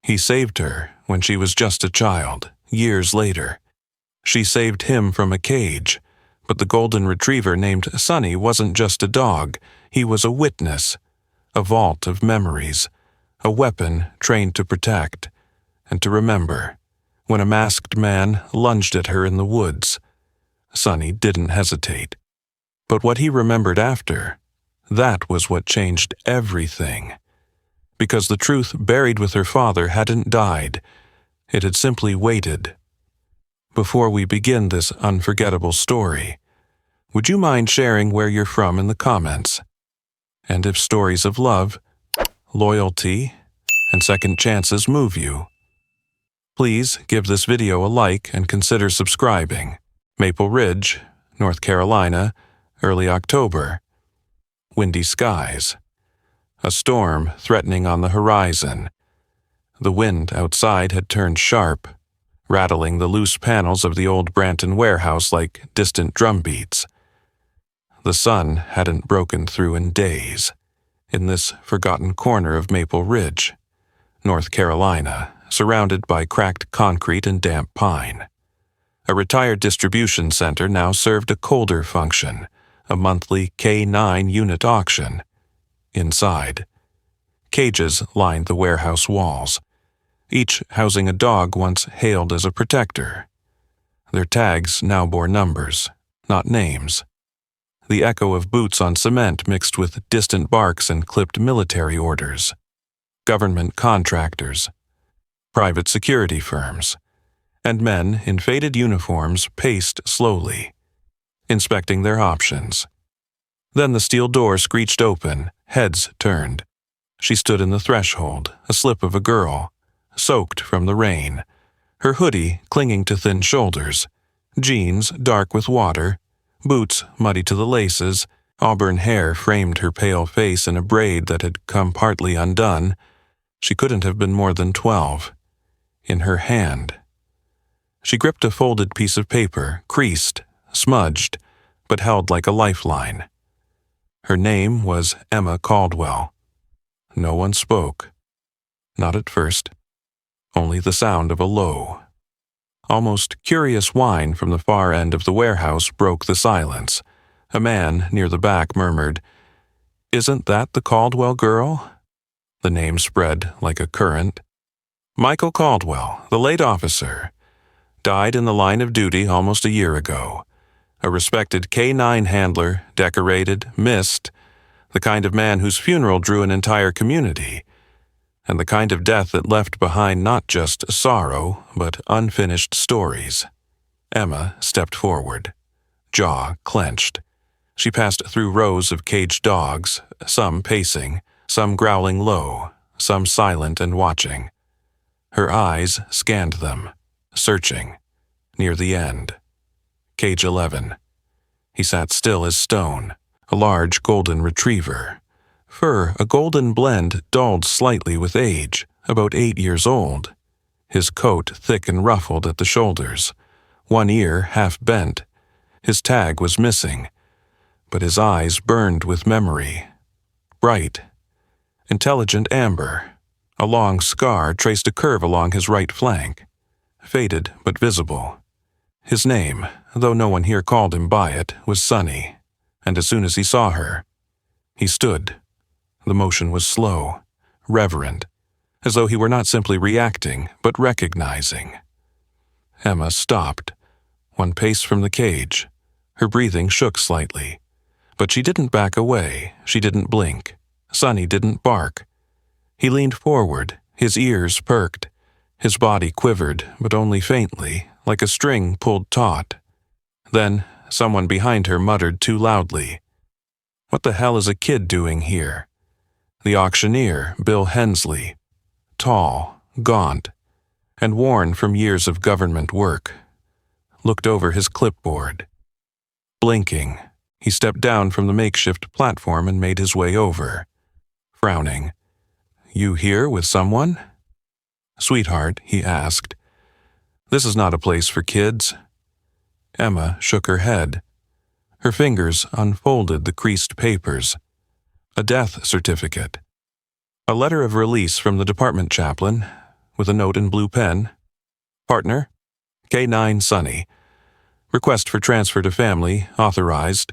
He saved her when she was just a child, years later. She saved him from a cage, but the golden retriever named Sunny wasn't just a dog. He was a witness, a vault of memories, a weapon trained to protect and to remember. When a masked man lunged at her in the woods, Sunny didn't hesitate. But what he remembered after, that was what changed everything. Because the truth buried with her father hadn't died, it had simply waited. Before we begin this unforgettable story, would you mind sharing where you're from in the comments? And if stories of love, loyalty, and second chances move you, please give this video a like and consider subscribing. Maple Ridge, North Carolina, early October. Windy skies. A storm threatening on the horizon. The wind outside had turned sharp, rattling the loose panels of the old Branton warehouse like distant drumbeats. The sun hadn't broken through in days, in this forgotten corner of Maple Ridge, North Carolina, surrounded by cracked concrete and damp pine. A retired distribution center now served a colder function, a monthly K9 unit auction. Inside, cages lined the warehouse walls, each housing a dog once hailed as a protector. Their tags now bore numbers, not names. The echo of boots on cement mixed with distant barks and clipped military orders. Government contractors, private security firms, and men in faded uniforms paced slowly, inspecting their options. Then the steel door screeched open, heads turned. She stood in the threshold, a slip of a girl, soaked from the rain, her hoodie clinging to thin shoulders, jeans dark with water, boots muddy to the laces, auburn hair framed her pale face in a braid that had come partly undone. She couldn't have been more than 12. In her hand, she gripped a folded piece of paper, creased, smudged, but held like a lifeline. Her name was Emma Caldwell. No one spoke. Not at first. Only the sound of a low, almost curious whine from the far end of the warehouse broke the silence. A man near the back murmured, "Isn't that the Caldwell girl?" The name spread like a current. Michael Caldwell, the late officer, died in the line of duty almost a year ago. A respected K9 handler, decorated, missed, the kind of man whose funeral drew an entire community, and the kind of death that left behind not just sorrow, but unfinished stories. Emma stepped forward, jaw clenched. She passed through rows of caged dogs, some pacing, some growling low, some silent and watching. Her eyes scanned them, searching. Near the end, Cage 11. He sat still as stone, a large golden retriever. Fur, a golden blend, dulled slightly with age, about 8 years old. His coat thick and ruffled at the shoulders, one ear half bent. His tag was missing, but his eyes burned with memory. Bright, intelligent amber. A long scar traced a curve along his right flank, faded but visible. His name, though no one here called him by it, was Sunny, and as soon as he saw her, he stood. The motion was slow, reverent, as though he were not simply reacting, but recognizing. Emma stopped, one pace from the cage. Her breathing shook slightly, but she didn't back away, she didn't blink. Sunny didn't bark. He leaned forward, his ears perked. His body quivered, but only faintly, like a string pulled taut. Then, someone behind her muttered too loudly, "What the hell is a kid doing here?" The auctioneer, Bill Hensley, tall, gaunt, and worn from years of government work, looked over his clipboard. Blinking, he stepped down from the makeshift platform and made his way over. Frowning, "You here with someone?" "Sweetheart," he asked, "this is not a place for kids." Emma shook her head. Her fingers unfolded the creased papers. A death certificate. A letter of release from the department chaplain. with a note in blue pen. Partner, K9 Sonny. Request for transfer to family, authorized.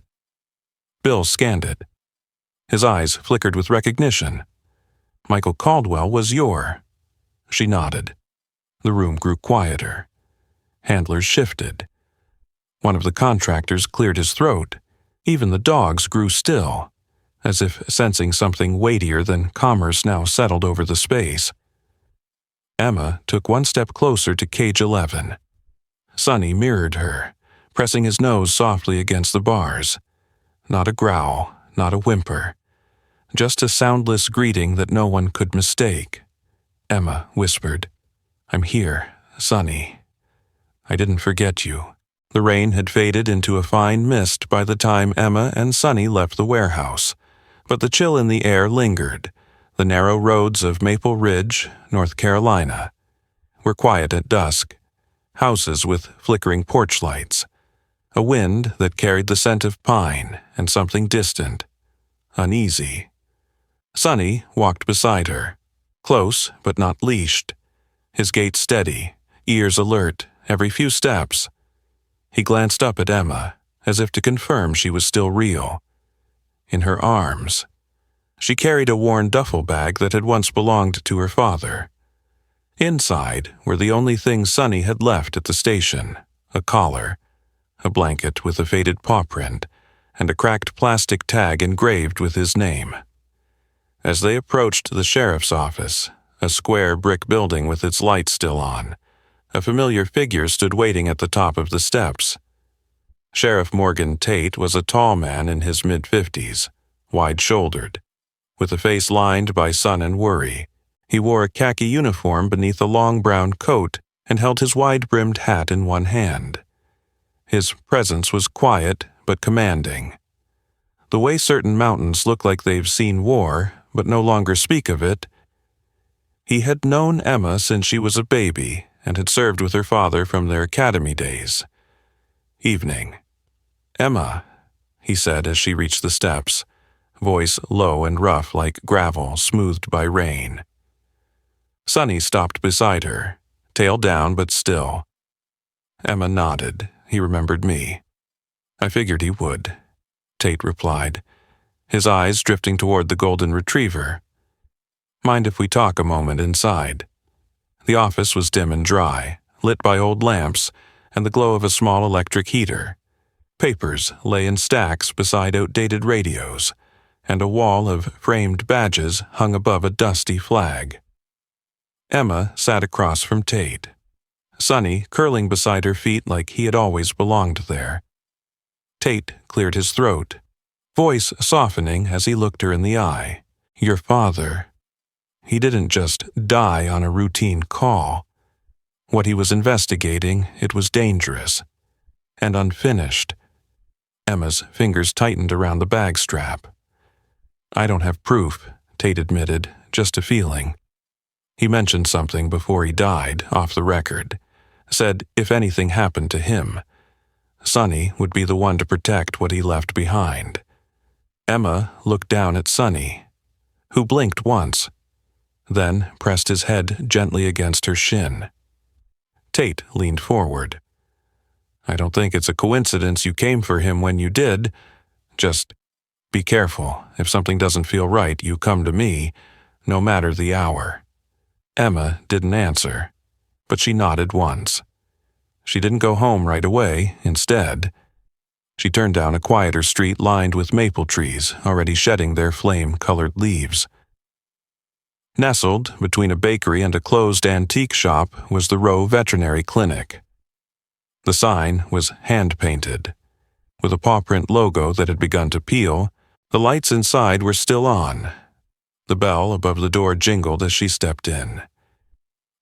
Bill scanned it. His eyes flickered with recognition. Michael Caldwell was your. She nodded. The room grew quieter. Handlers shifted. One of the contractors cleared his throat. Even the dogs grew still, as if sensing something weightier than commerce now settled over the space. Emma took one step closer to cage 11. Sonny mirrored her, pressing his nose softly against the bars. Not a growl, not a whimper. Just a soundless greeting that no one could mistake. Emma whispered, "I'm here, Sonny. I didn't forget you." The rain had faded into a fine mist by the time Emma and Sonny left the warehouse, but the chill in the air lingered. The narrow roads of Maple Ridge, North Carolina, were quiet at dusk, houses with flickering porch lights, a wind that carried the scent of pine and something distant, uneasy. Sonny walked beside her, close but not leashed, his gait steady, ears alert every few steps. He glanced up at Emma, as if to confirm she was still real. In her arms, she carried a worn duffel bag that had once belonged to her father. Inside were the only things Sonny had left at the station: a collar, a blanket with a faded paw print, and a cracked plastic tag engraved with his name. As they approached the sheriff's office, a square brick building with its lights still on, a familiar figure stood waiting at the top of the steps. Sheriff Morgan Tate was a tall man in his mid-50s, wide-shouldered, with a face lined by sun and worry. He wore a khaki uniform beneath a long brown coat and held his wide-brimmed hat in one hand. His presence was quiet but commanding. The way certain mountains look like they've seen war but no longer speak of it. He had known Emma since she was a baby and had served with her father from their academy days. Evening. "Emma," he said as she reached the steps, voice low and rough like gravel smoothed by rain. Sonny stopped beside her, tail down but still. Emma nodded. He remembered me. "I figured he would," Tate replied, his eyes drifting toward the golden retriever. "Mind if we talk a moment inside?" The office was dim and dry, lit by old lamps and the glow of a small electric heater. Papers lay in stacks beside outdated radios, and a wall of framed badges hung above a dusty flag. Emma sat across from Tate, Sonny curling beside her feet like he had always belonged there. Tate cleared his throat, voice softening as he looked her in the eye. "Your father. He didn't just die on a routine call. What he was investigating, it was dangerous and unfinished." Emma's fingers tightened around the bag strap. "I don't have proof," Tate admitted, "just a feeling. He mentioned something before he died, off the record. Said if anything happened to him, Sonny would be the one to protect what he left behind." Emma looked down at Sonny, who blinked once, then pressed his head gently against her shin. Tate leaned forward. "I don't think it's a coincidence you came for him when you did. Just be careful. If something doesn't feel right, you come to me, no matter the hour." Emma didn't answer, but she nodded once. She didn't go home right away. Instead, she turned down a quieter street lined with maple trees already shedding their flame-colored leaves. Nestled between a bakery and a closed antique shop was the Rowe Veterinary Clinic. The sign was hand-painted. With a paw print logo that had begun to peel, the lights inside were still on. The bell above the door jingled as she stepped in.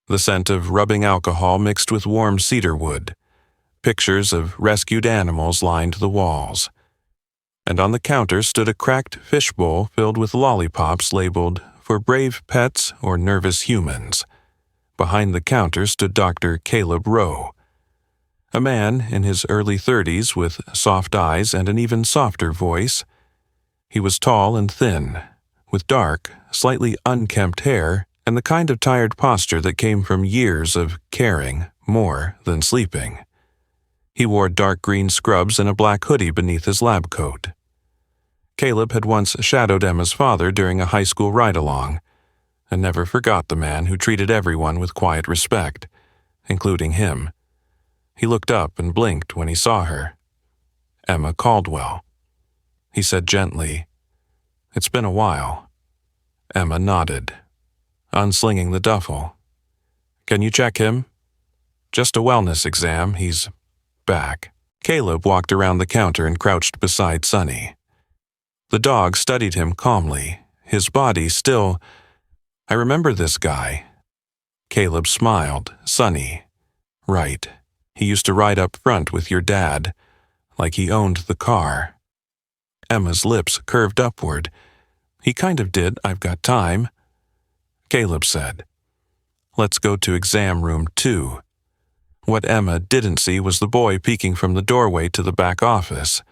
The scent of rubbing alcohol mixed with warm cedar wood. Pictures of rescued animals lined the walls. And on the counter stood a cracked fishbowl filled with lollipops labeled "For brave pets or nervous humans." Behind the counter stood Dr. Caleb Rowe, a man in his early 30s with soft eyes and an even softer voice. He was tall and thin, with dark, slightly unkempt hair and the kind of tired posture that came from years of caring more than sleeping. He wore dark green scrubs and a black hoodie beneath his lab coat. Caleb had once shadowed Emma's father during a high school ride-along, and never forgot the man who treated everyone with quiet respect, including him. He looked up and blinked when he saw her. Emma Caldwell. He said gently, "It's been a while." Emma nodded, unslinging the duffel. "Can you check him?" "Just a wellness exam. He's back." Caleb walked around the counter and crouched beside Sonny. The dog studied him calmly, his body still. "I remember this guy." Caleb smiled. "Sonny. Right. He used to ride up front with your dad, like he owned the car." Emma's lips curved upward. "He kind of did. I've got time." Caleb said, "Let's go to exam room 2. What Emma didn't see was the boy peeking from the doorway to the back office.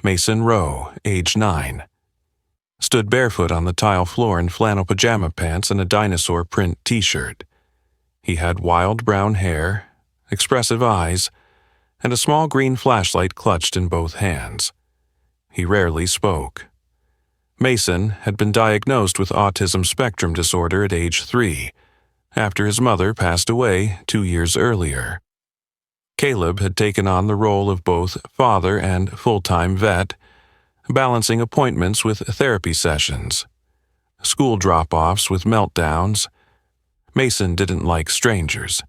Mason Rowe, age 9. Stood barefoot on the tile floor in flannel pajama pants and a dinosaur print t-shirt. He had wild brown hair, expressive eyes, and a small green flashlight clutched in both hands. He rarely spoke. Mason had been diagnosed with autism spectrum disorder at age 3, after his mother passed away 2 years earlier. Caleb had taken on the role of both father and full-time vet, balancing appointments with therapy sessions, school drop-offs with meltdowns. Mason didn't like strangers.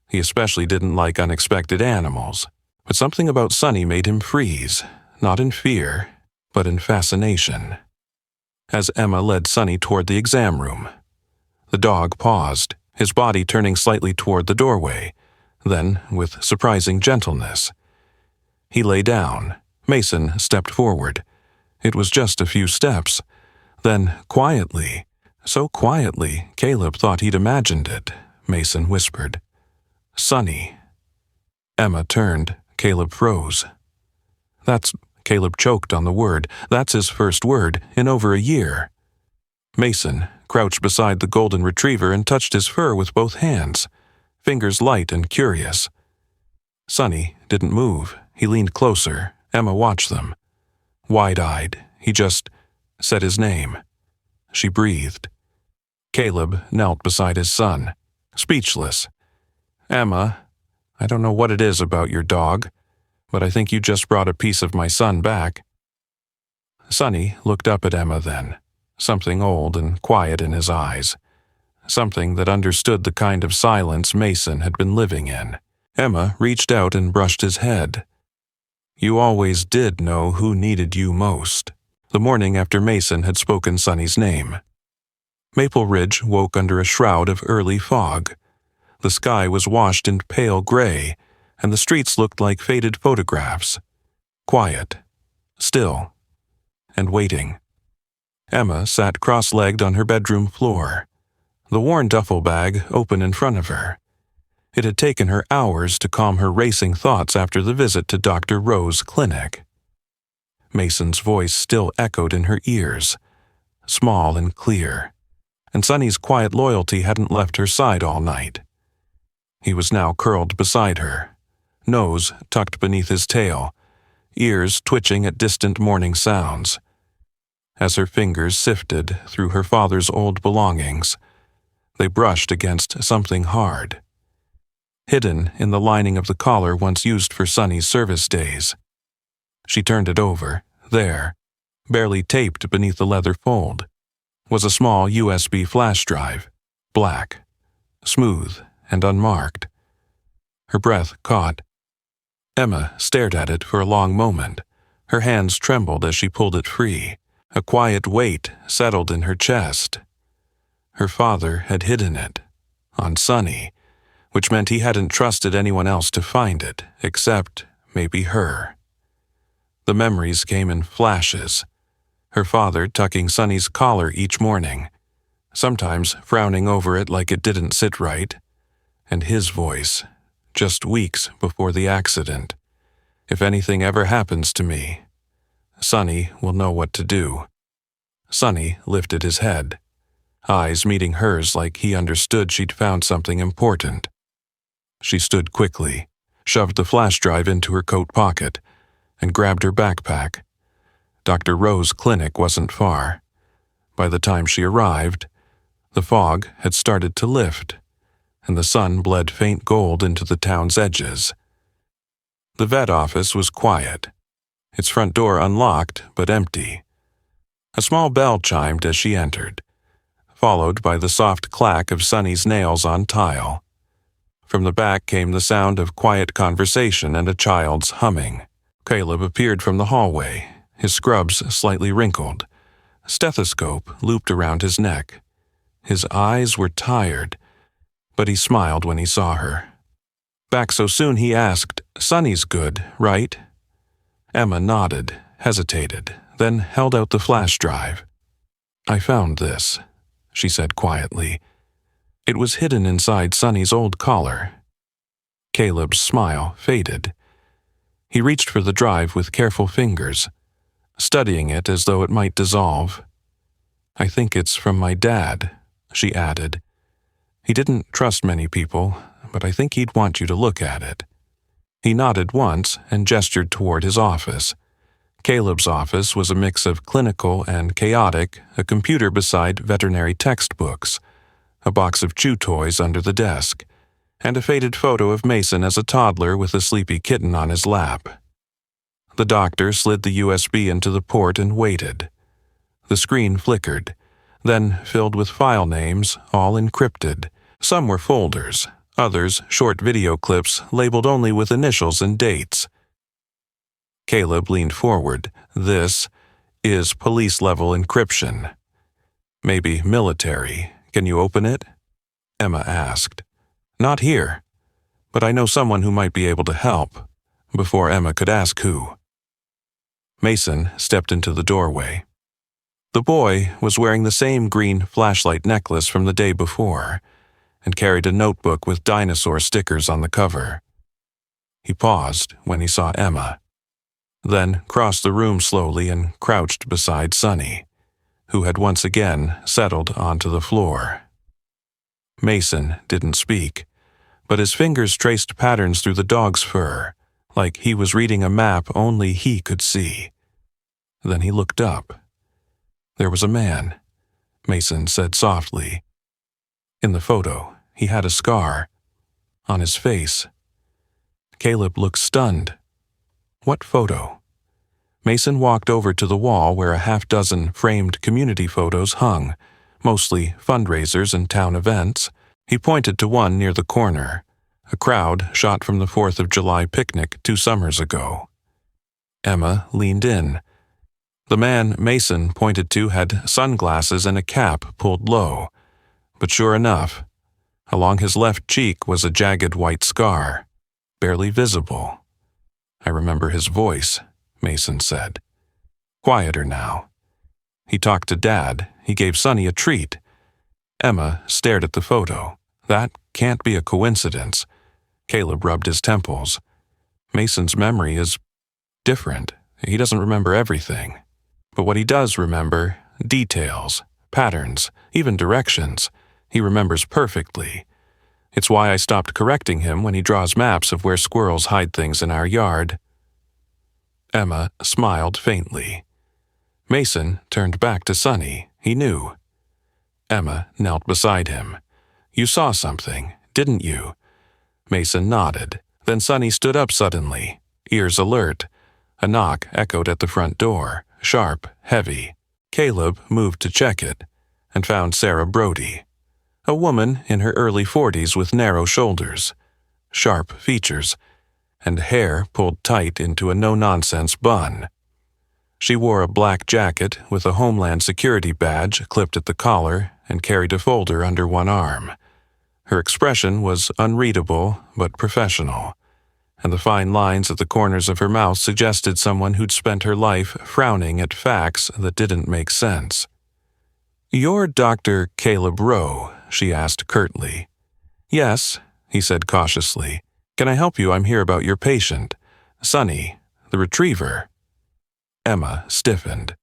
He especially didn't like unexpected animals, but something about Sonny made him freeze, not in fear, but in fascination. As Emma led Sonny toward the exam room, the dog paused, his body turning slightly toward the doorway. Then, with surprising gentleness, he lay down. Mason stepped forward. It was just a few steps. Then, quietly, so quietly, Caleb thought he'd imagined it, Mason whispered, "Sonny." Emma turned. Caleb froze. Caleb choked on the word. That's his first word in over a year. Mason crouched beside the golden retriever and touched his fur with both hands, fingers light and curious. Sonny didn't move. He leaned closer. Emma watched them. Wide-eyed, he just said his name. She breathed. Caleb knelt beside his son, speechless. "Emma, I don't know what it is about your dog, but I think you just brought a piece of my son back." Sonny looked up at Emma then, something old and quiet in his eyes, something that understood the kind of silence Mason had been living in. Emma reached out and brushed his head. "You always did know who needed you most." The morning after Mason had spoken Sonny's name, Maple Ridge woke under a shroud of early fog. The sky was washed in pale gray, and the streets looked like faded photographs. Quiet, still, and waiting. Emma sat cross-legged on her bedroom floor, the worn duffel bag open in front of her. It had taken her hours to calm her racing thoughts after the visit to Dr. Rowe's clinic. Mason's voice still echoed in her ears, small and clear, and Sonny's quiet loyalty hadn't left her side all night. He was now curled beside her, nose tucked beneath his tail, ears twitching at distant morning sounds. As her fingers sifted through her father's old belongings, they brushed against something hard, hidden in the lining of the collar once used for Sonny's service days. She turned it over. There, barely taped beneath the leather fold, was a small USB flash drive, black, smooth, and unmarked. Her breath caught. Emma stared at it for a long moment. Her hands trembled as she pulled it free. A quiet weight settled in her chest. Her father had hidden it, on Sonny, which meant he hadn't trusted anyone else to find it, except maybe her. The memories came in flashes. Her father tucking Sonny's collar each morning, sometimes frowning over it like it didn't sit right, and his voice, just weeks before the accident. "If anything ever happens to me, Sonny will know what to do." Sonny lifted his head. eyes meeting hers like he understood she'd found something important. She stood quickly, shoved the flash drive into her coat pocket, and grabbed her backpack. Dr. Rowe's clinic wasn't far. By the time she arrived, the fog had started to lift, and the sun bled faint gold into the town's edges. The vet office was quiet, its front door unlocked but empty. A small bell chimed as she entered, followed by the soft clack of Sonny's nails on tile. From the back came the sound of quiet conversation and a child's humming. Caleb appeared from the hallway, his scrubs slightly wrinkled, a stethoscope looped around his neck. His eyes were tired, but he smiled when he saw her. Back so soon, he asked, "Sonny's good, right?" Emma nodded, hesitated, then held out the flash drive. "I found this," she said quietly. It was hidden inside Sonny's old collar. Caleb's smile faded. He reached for the drive with careful fingers, studying it as though it might dissolve. "I think it's from my dad," she added. "He didn't trust many people, but I think he'd want you to look at it." He nodded once and gestured toward his office. Caleb's office was a mix of clinical and chaotic, a computer beside veterinary textbooks, a box of chew toys under the desk, and a faded photo of Mason as a toddler with a sleepy kitten on his lap. The doctor slid the USB into the port and waited. The screen flickered, then filled with file names, all encrypted. Some were folders, others short video clips labeled only with initials and dates. Caleb leaned forward. "This is police-level encryption. Maybe military. Can you open it?" Emma asked. "Not here, but I know someone who might be able to help," before Emma could ask who. Mason stepped into the doorway. The boy was wearing the same green flashlight necklace from the day before and carried a notebook with dinosaur stickers on the cover. He paused when he saw Emma, then crossed the room slowly and crouched beside Sonny, who had once again settled onto the floor. Mason didn't speak, but his fingers traced patterns through the dog's fur, like he was reading a map only he could see. Then he looked up. "There was a man," Mason said softly. In the photo, he had a scar on his face. Caleb looked stunned. "What photo?" Mason walked over to the wall where a half-dozen framed community photos hung, mostly fundraisers and town events. He pointed to one near the corner, a crowd shot from the 4th of July picnic 2 summers ago. Emma leaned in. The man Mason pointed to had sunglasses and a cap pulled low, but sure enough, along his left cheek was a jagged white scar, barely visible. "I remember his voice," Mason said. Quieter now. "He talked to Dad. He gave Sonny a treat." Emma stared at the photo. "That can't be a coincidence." Caleb rubbed his temples. "Mason's memory is different. He doesn't remember everything. But what he does remember, details, patterns, even directions, he remembers perfectly. It's why I stopped correcting him when he draws maps of where squirrels hide things in our yard." Emma smiled faintly. Mason turned back to Sonny. He knew. Emma knelt beside him. "You saw something, didn't you?" Mason nodded. Then Sonny stood up suddenly, ears alert. A knock echoed at the front door, sharp, heavy. Caleb moved to check it, and found Sarah Brody, a woman in her early 40s with narrow shoulders, sharp features, and hair pulled tight into a no-nonsense bun. She wore a black jacket with a Homeland Security badge clipped at the collar and carried a folder under one arm. Her expression was unreadable but professional, and the fine lines at the corners of her mouth suggested someone who'd spent her life frowning at facts that didn't make sense. "You're Dr. Caleb Rowe?" she asked curtly. "Yes," he said cautiously. "Can I help you? I'm here about your patient, Sonny, the retriever." Emma stiffened.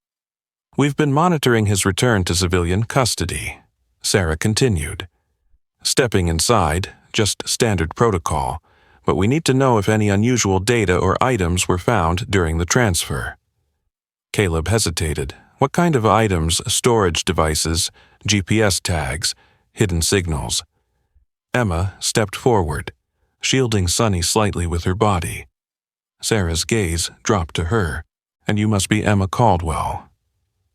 "We've been monitoring his return to civilian custody. Sarah continued. Stepping inside, just standard protocol, but we need to know if any unusual data or items were found during the transfer. Caleb hesitated. What kind of items? Storage devices, GPS tags, hidden signals. Emma stepped forward, shielding Sunny slightly with her body. Sarah's gaze dropped to her. And you must be Emma Caldwell.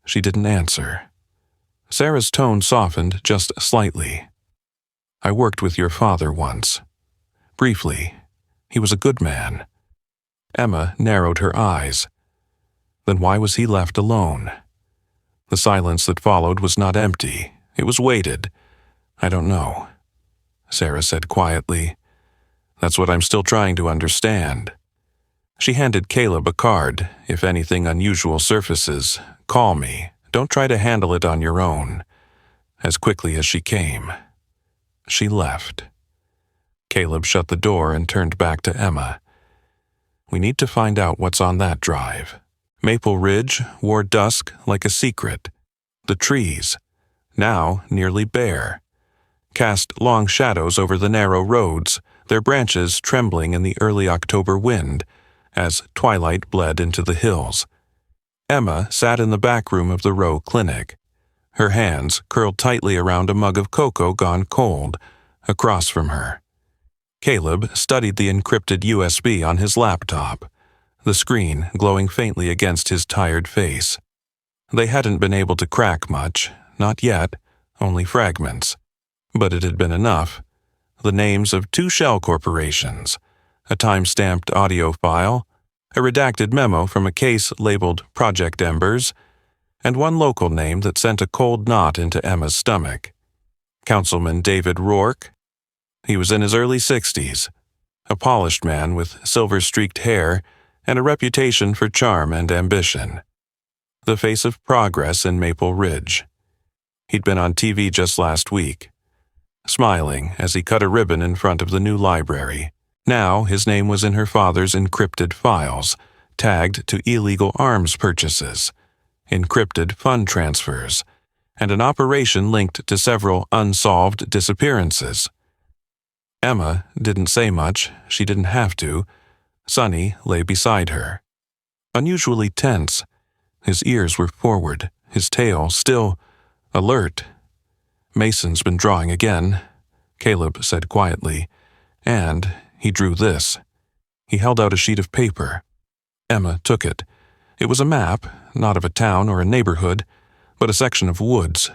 She didn't answer. Sarah's tone softened just slightly. I worked with your father once. Briefly. He was a good man. Emma narrowed her eyes. Then why was he left alone? The silence that followed was not empty. It was weighted. I don't know, Sarah said quietly. That's what I'm still trying to understand. She handed Caleb a card. If anything unusual surfaces, call me. Don't try to handle it on your own. As quickly as she came. She left. Caleb shut the door and turned back to Emma. We need to find out what's on that drive. Maple Ridge wore dusk like a secret. The trees, now nearly bare, cast long shadows over the narrow roads, their branches trembling in the early October wind, as twilight bled into the hills. Emma sat in the back room of the Rowe Clinic, her hands curled tightly around a mug of cocoa gone cold, across from her. Caleb studied the encrypted USB on his laptop, the screen glowing faintly against his tired face. They hadn't been able to crack much, not yet, only fragments. But it had been enough. The names of 2 shell corporations, a time-stamped audio file, a redacted memo from a case labeled Project Embers, and one local name that sent a cold knot into Emma's stomach. Councilman David Rourke. He was in his early 60s, a polished man with silver-streaked hair and a reputation for charm and ambition. The face of progress in Maple Ridge. He'd been on TV just last week, smiling as he cut a ribbon in front of the new library. Now his name was in her father's encrypted files, tagged to illegal arms purchases, encrypted fund transfers, and an operation linked to several unsolved disappearances. Emma didn't say much. She didn't have to. Sunny lay beside her. Unusually tense. His ears were forward, his tail still alert. Mason's been drawing again, Caleb said quietly, and he drew this. He held out a sheet of paper. Emma took it. It was a map, not of a town or a neighborhood, but a section of woods.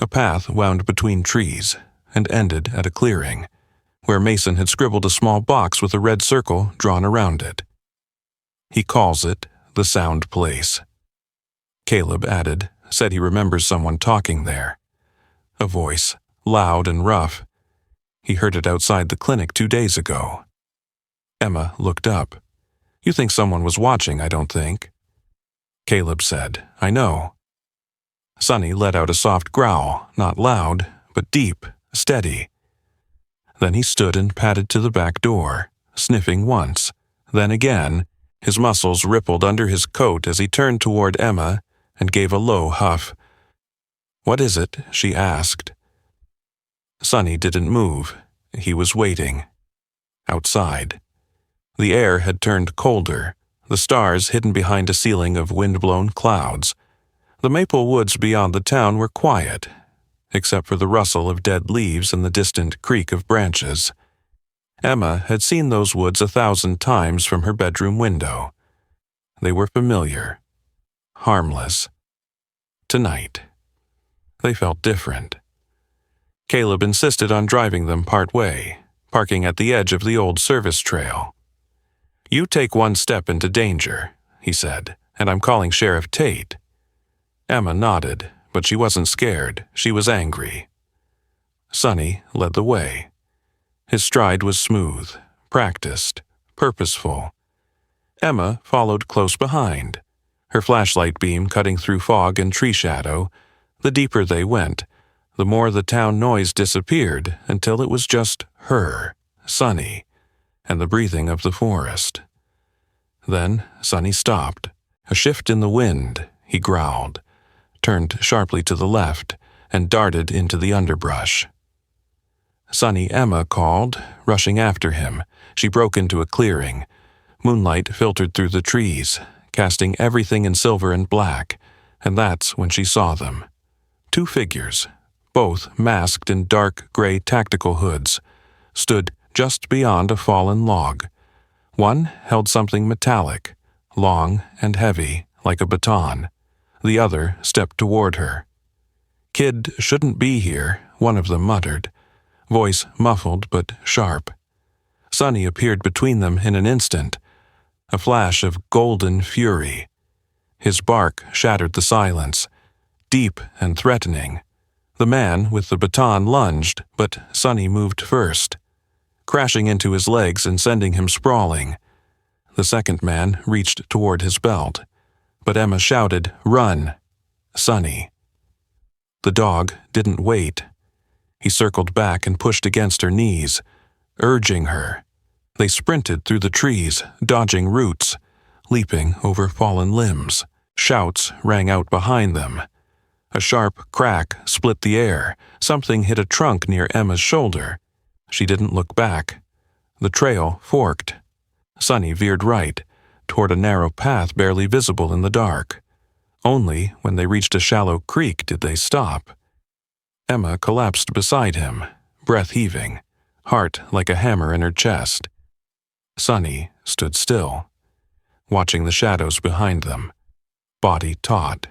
A path wound between trees and ended at a clearing, where Mason had scribbled a small box with a red circle drawn around it. He calls it the Sound Place. Caleb added, said he remembers someone talking there. A voice, loud and rough. He heard it outside the clinic 2 days ago. Emma looked up. You think someone was watching, I don't think. Caleb said, I know. Sunny let out a soft growl, not loud, but deep, steady. Then he stood and padded to the back door, sniffing once, then again. His muscles rippled under his coat as he turned toward Emma and gave a low huff. What is it? She asked. Sunny didn't move. He was waiting. Outside. The air had turned colder, the stars hidden behind a ceiling of wind-blown clouds. The maple woods beyond the town were quiet, except for the rustle of dead leaves and the distant creak of branches. Emma had seen those woods 1,000 times from her bedroom window. They were familiar, harmless. Tonight, they felt different. Caleb insisted on driving them part way, parking at the edge of the old service trail. You take one step into danger, he said, and I'm calling Sheriff Tate. Emma nodded, but she wasn't scared. She was angry. Sunny led the way. His stride was smooth, practiced, purposeful. Emma followed close behind, her flashlight beam cutting through fog and tree shadow. The deeper they went, the more the town noise disappeared until it was just her, Sunny, and the breathing of the forest. Then Sunny stopped. A shift in the wind, he growled, turned sharply to the left, and darted into the underbrush. Sunny Emma called, rushing after him. She broke into a clearing. Moonlight filtered through the trees, casting everything in silver and black, and that's when she saw them. 2 figures, both masked in dark gray tactical hoods, stood just beyond a fallen log. One held something metallic, long and heavy, like a baton. The other stepped toward her. "Kid shouldn't be here," one of them muttered, voice muffled but sharp. Sunny appeared between them in an instant, a flash of golden fury. His bark shattered the silence, deep and threatening. The man with the baton lunged, but Sunny moved first, crashing into his legs and sending him sprawling. The second man reached toward his belt, but Emma shouted, "Run!" Sunny. The dog didn't wait. He circled back and pushed against her knees, urging her. They sprinted through the trees, dodging roots, leaping over fallen limbs. Shouts rang out behind them. A sharp crack split the air. Something hit a trunk near Emma's shoulder. She didn't look back. The trail forked. Sunny veered right, toward a narrow path barely visible in the dark. Only when they reached a shallow creek did they stop. Emma collapsed beside him, breath heaving, heart like a hammer in her chest. Sunny stood still, watching the shadows behind them, body taut.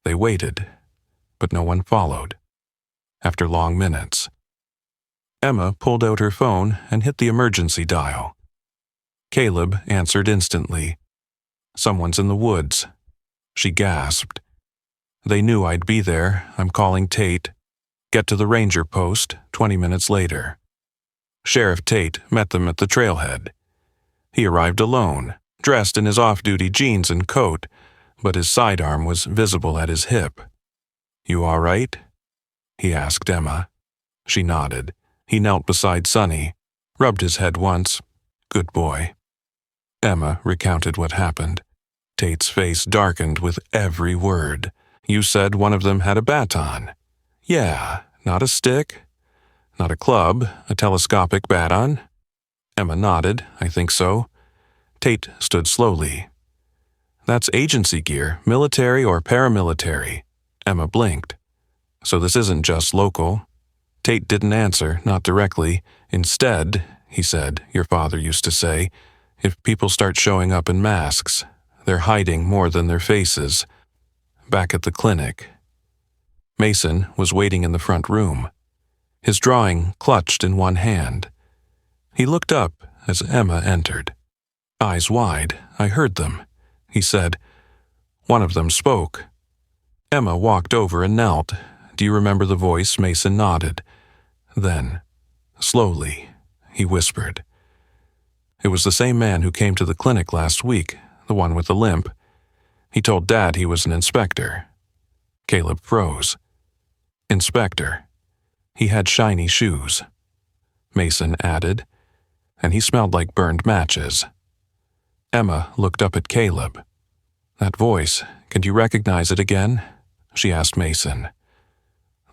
They waited, but no one followed. After long minutes, Emma pulled out her phone and hit the emergency dial. Caleb answered instantly. "Someone's in the woods." She gasped. "They knew I'd be there. I'm calling Tate. Get to the ranger post 20 minutes later." Sheriff Tate met them at the trailhead. He arrived alone, dressed in his off-duty jeans and coat, but his sidearm was visible at his hip. "You all right?" he asked Emma. She nodded. He knelt beside Sunny, rubbed his head once. "Good boy." Emma recounted what happened. Tate's face darkened with every word. "You said one of them had a baton." "Yeah, not a stick, not a club, a telescopic baton." Emma nodded. "I think so." Tate stood slowly. "That's agency gear, military or paramilitary." Emma blinked. "So this isn't just local?" Tate didn't answer, not directly. "Instead," he said, "your father used to say, if people start showing up in masks, they're hiding more than their faces." Back at the clinic, Mason was waiting in the front room, his drawing clutched in one hand. He looked up as Emma entered. Eyes wide, "I heard them," he said. One of them spoke. Emma walked over and knelt. "Do you remember the voice?" Mason nodded. Then, slowly, he whispered. "It was the same man who came to the clinic last week, the one with the limp. He told Dad he was an inspector." Caleb froze. "Inspector. He had shiny shoes," Mason added, "and he smelled like burned matches." Emma looked up at Caleb. "That voice, can you recognize it again?" she asked Mason.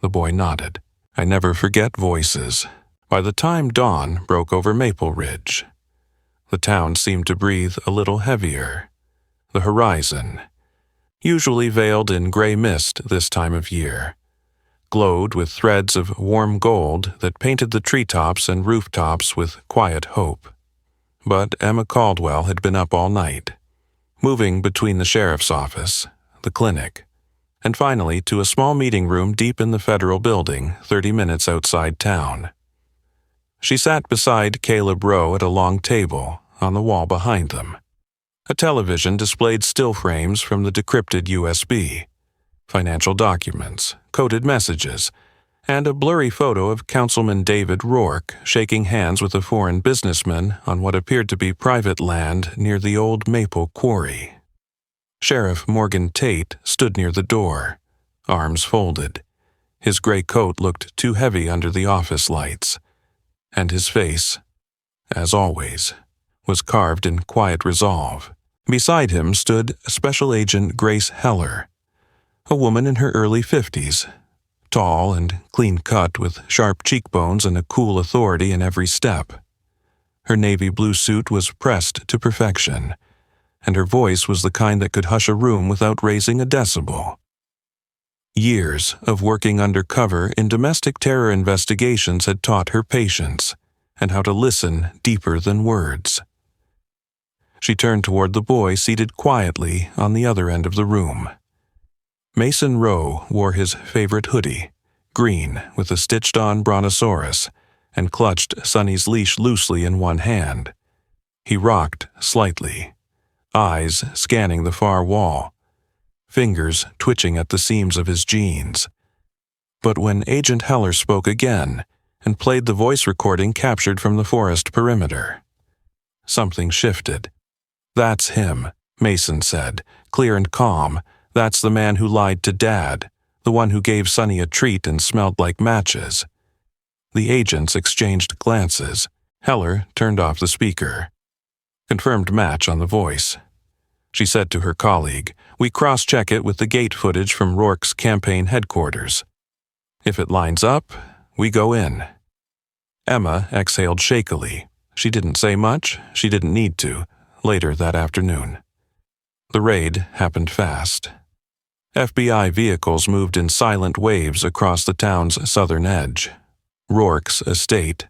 The boy nodded. "I never forget voices." By the time dawn broke over Maple Ridge, the town seemed to breathe a little heavier. The horizon, usually veiled in gray mist this time of year, glowed with threads of warm gold that painted the treetops and rooftops with quiet hope. But Emma Caldwell had been up all night, moving between the sheriff's office, the clinic, and finally to a small meeting room deep in the federal building, 30 minutes outside town. She sat beside Caleb Rowe at a long table on the wall behind them. A television displayed still frames from the decrypted USB, financial documents, coded messages, and a blurry photo of Councilman David Rourke shaking hands with a foreign businessman on what appeared to be private land near the old Maple Quarry. Sheriff Morgan Tate stood near the door, arms folded. His gray coat looked too heavy under the office lights, and his face, as always, was carved in quiet resolve. Beside him stood Special Agent Grace Heller, a woman in her early 50s, tall and clean-cut with sharp cheekbones and a cool authority in every step. Her navy blue suit was pressed to perfection, and her voice was the kind that could hush a room without raising a decibel. Years of working undercover in domestic terror investigations had taught her patience and how to listen deeper than words. She turned toward the boy seated quietly on the other end of the room. Mason Rowe wore his favorite hoodie, green with a stitched-on brontosaurus, and clutched Sonny's leash loosely in one hand. He rocked slightly, eyes scanning the far wall, fingers twitching at the seams of his jeans. But when Agent Heller spoke again and played the voice recording captured from the forest perimeter, something shifted. "That's him," Mason said, clear and calm. "That's the man who lied to Dad, the one who gave Sonny a treat and smelled like matches." The agents exchanged glances. Heller turned off the speaker. "Confirmed match on the voice," she said to her colleague. "We cross-check it with the gate footage from Rourke's campaign headquarters. If it lines up, we go in." Emma exhaled shakily. She didn't say much. She didn't need to. Later that afternoon, the raid happened fast. FBI vehicles moved in silent waves across the town's southern edge. Rourke's estate,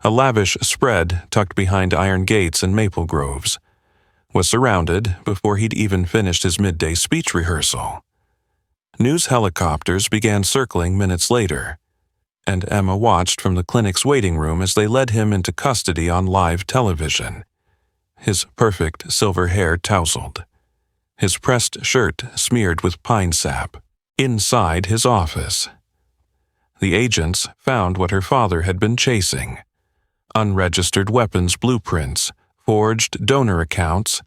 a lavish spread tucked behind iron gates and maple groves, was surrounded before he'd even finished his midday speech rehearsal. News helicopters began circling minutes later, and Emma watched from the clinic's waiting room as they led him into custody on live television. His perfect silver hair tousled, his pressed shirt smeared with pine sap. Inside his office, the agents found what her father had been chasing: unregistered weapons blueprints, forged donor accounts,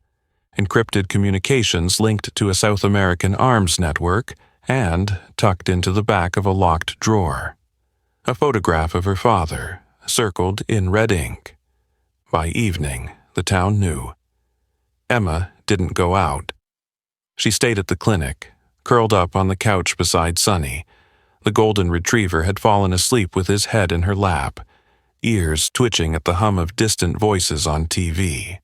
encrypted communications linked to a South American arms network, and, tucked into the back of a locked drawer, a photograph of her father, circled in red ink. By evening, the town knew. Emma didn't go out. She stayed at the clinic, curled up on the couch beside Sonny. The golden retriever had fallen asleep with his head in her lap, ears twitching at the hum of distant voices on TV.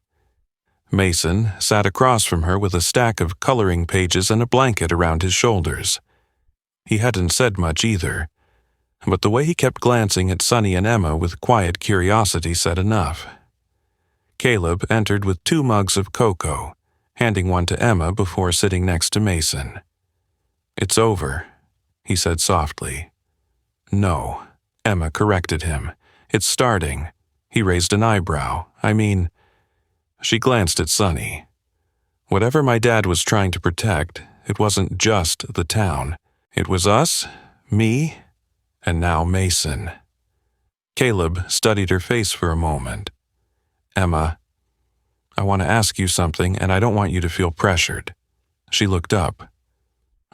Mason sat across from her with a stack of coloring pages and a blanket around his shoulders. He hadn't said much either, but the way he kept glancing at Sonny and Emma with quiet curiosity said enough. Caleb entered with 2 mugs of cocoa, handing one to Emma before sitting next to Mason. "It's over," he said softly. "No," Emma corrected him. "It's starting." He raised an eyebrow. She glanced at Sonny. "Whatever my dad was trying to protect, it wasn't just the town. It was us, me, and now Mason." Caleb studied her face for a moment. "Emma, I want to ask you something, and I don't want you to feel pressured." She looked up.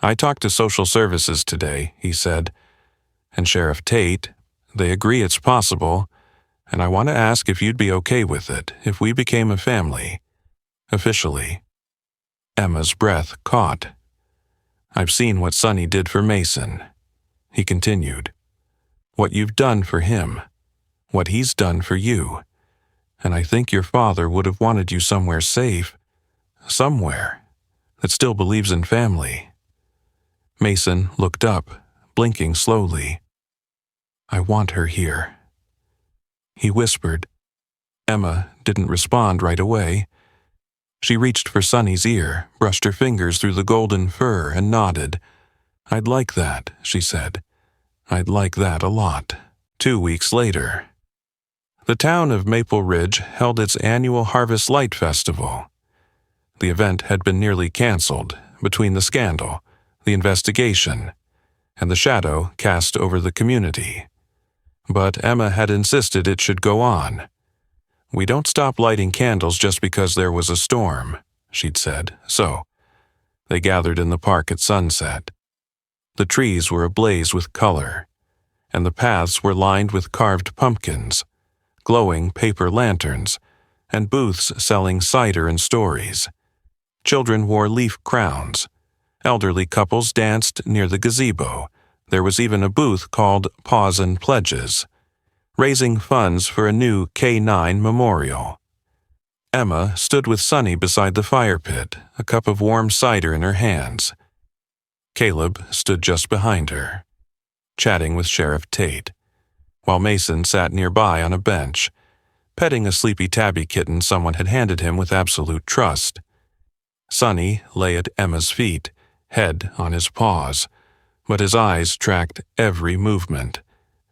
"I talked to social services today," he said, "and Sheriff Tate. They agree it's possible, and I want to ask if you'd be okay with it, if we became a family, officially." Emma's breath caught. "I've seen what Sonny did for Mason," he continued. "What you've done for him, what he's done for you. And I think your father would have wanted you somewhere safe, somewhere that still believes in family." Mason looked up, blinking slowly. "I want her here," he whispered. Emma didn't respond right away. She reached for Sonny's ear, brushed her fingers through the golden fur, and nodded. "I'd like that," she said. "I'd like that a lot." 2 weeks later, the town of Maple Ridge held its annual Harvest Light Festival. The event had been nearly canceled between the scandal, the investigation, and the shadow cast over the community. But Emma had insisted it should go on. "We don't stop lighting candles just because there was a storm," she'd said. So they gathered in the park at sunset. The trees were ablaze with color, and the paths were lined with carved pumpkins, glowing paper lanterns, and booths selling cider and stories. Children wore leaf crowns. Elderly couples danced near the gazebo, There was even a booth called Paws and Pledges, raising funds for a new K-9 memorial. Emma stood with Sonny beside the fire pit, a cup of warm cider in her hands. Caleb stood just behind her, chatting with Sheriff Tate, while Mason sat nearby on a bench, petting a sleepy tabby kitten someone had handed him with absolute trust. Sonny lay at Emma's feet, head on his paws, but his eyes tracked every movement,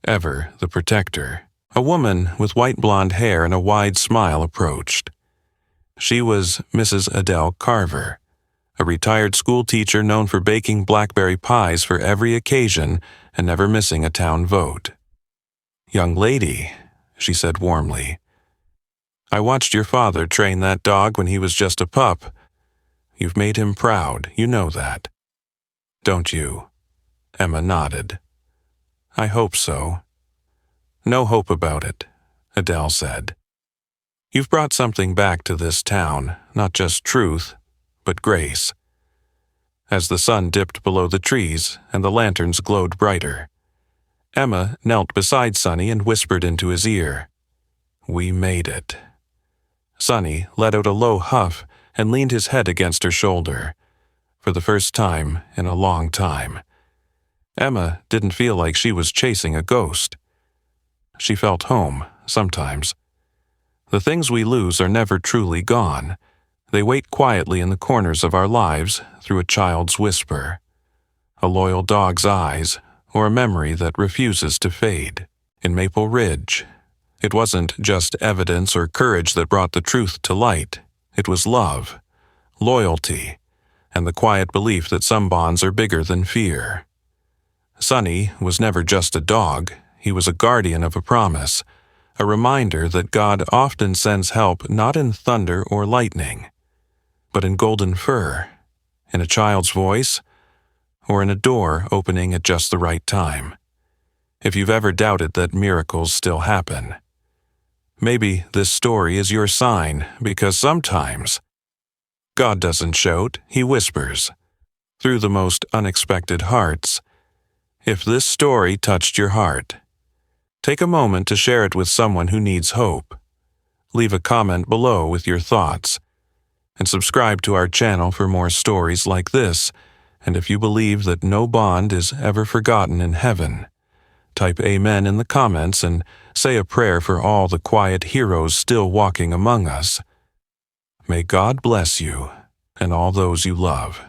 ever the protector. A woman with white blonde hair and a wide smile approached. She was Mrs. Adele Carver, a retired school teacher known for baking blackberry pies for every occasion and never missing a town vote. "Young lady," she said warmly, "I watched your father train that dog when he was just a pup. You've made him proud, you know that. Don't you?" Emma nodded. "I hope so." "No hope about it," Adele said. "You've brought something back to this town, not just truth, but grace." As the sun dipped below the trees and the lanterns glowed brighter, Emma knelt beside Sonny and whispered into his ear, "We made it." Sonny let out a low huff and leaned his head against her shoulder, for the first time in a long time. Emma didn't feel like she was chasing a ghost. She felt home, sometimes. The things we lose are never truly gone. They wait quietly in the corners of our lives through a child's whisper, a loyal dog's eyes, or a memory that refuses to fade. In Maple Ridge, it wasn't just evidence or courage that brought the truth to light. It was love, loyalty, and the quiet belief that some bonds are bigger than fear. Sonny was never just a dog. He was a guardian of a promise, a reminder that God often sends help not in thunder or lightning, but in golden fur, in a child's voice, or in a door opening at just the right time. If you've ever doubted that miracles still happen, maybe this story is your sign, because sometimes God doesn't shout, He whispers, through the most unexpected hearts. If this story touched your heart, take a moment to share it with someone who needs hope. Leave a comment below with your thoughts, and subscribe to our channel for more stories like this. And if you believe that no bond is ever forgotten in heaven, type Amen in the comments and say a prayer for all the quiet heroes still walking among us. May God bless you and all those you love.